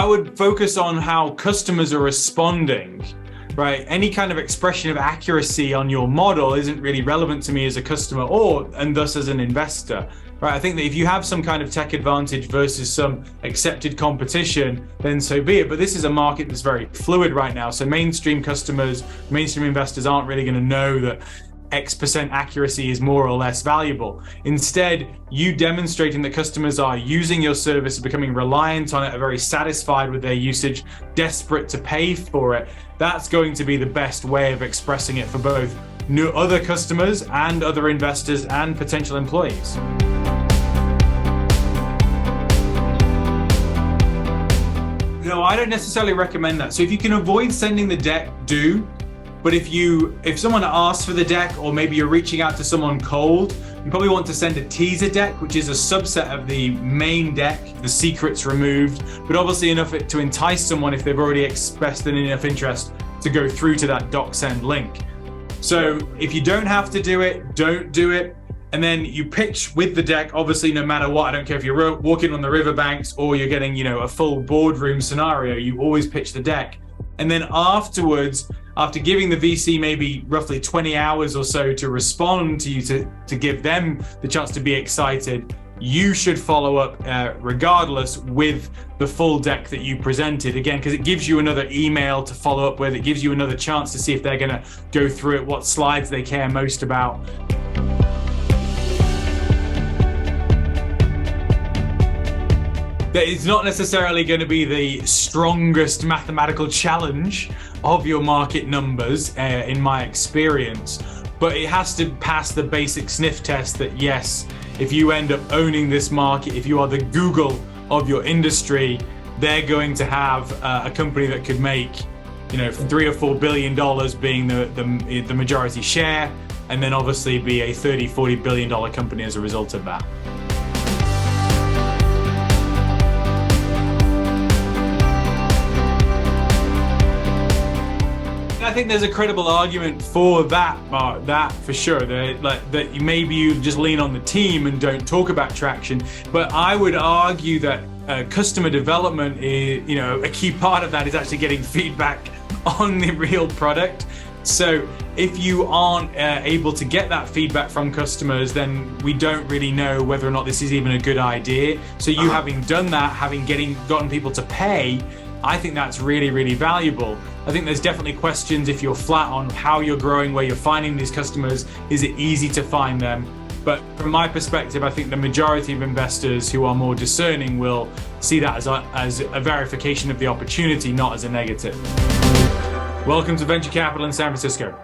I would focus on how customers are responding, right? Any kind of expression of accuracy on your model isn't really relevant to me as a customer and thus as an investor, right? I think that if you have some kind of tech advantage versus some accepted competition, then so be it. But this is a market that's very fluid right now. So mainstream customers, mainstream investors aren't really going to know that X% accuracy is more or less valuable. Instead, you demonstrating that customers are using your service, becoming reliant on it, are very satisfied with their usage, desperate to pay for it, that's going to be the best way of expressing it for both other customers and other investors and potential employees. No, I don't necessarily recommend that. So if you can avoid sending the deck, do. But if someone asks for the deck, or maybe you're reaching out to someone cold, you probably want to send a teaser deck, which is a subset of the main deck, the secrets removed, but obviously enough to entice someone if they've already expressed enough interest to go through to that doc send link. So if you don't have to do it, don't do it. And then you pitch with the deck, obviously, no matter what. I don't care if you're walking on the riverbanks or you're getting, a full boardroom scenario, you always pitch the deck. And then afterwards, after giving the VC maybe roughly 20 hours or so to respond to you, to give them the chance to be excited, you should follow up regardless with the full deck that you presented. Again, because it gives you another email to follow up with. It gives you another chance to see if they're going to go through it, what slides they care most about. That it's not necessarily going to be the strongest mathematical challenge of your market numbers, in my experience, but it has to pass the basic sniff test that yes, if you end up owning this market, if you are the Google of your industry, they're going to have a company that could make, $3 or $4 billion being the majority share, and then obviously be a $30-40 billion company as a result of that. I think there's a credible argument for that, Mark, that for sure. That maybe you just lean on the team and don't talk about traction. But I would argue that customer development is, a key part of that is actually getting feedback on the real product. So if you aren't able to get that feedback from customers, then we don't really know whether or not this is even a good idea. So you having done that, gotten people to pay, I think that's really, really valuable. I think there's definitely questions if you're flat on how you're growing, where you're finding these customers, is it easy to find them? But from my perspective, I think the majority of investors who are more discerning will see that as a verification of the opportunity, not as a negative. Welcome to Venture Capital in San Francisco.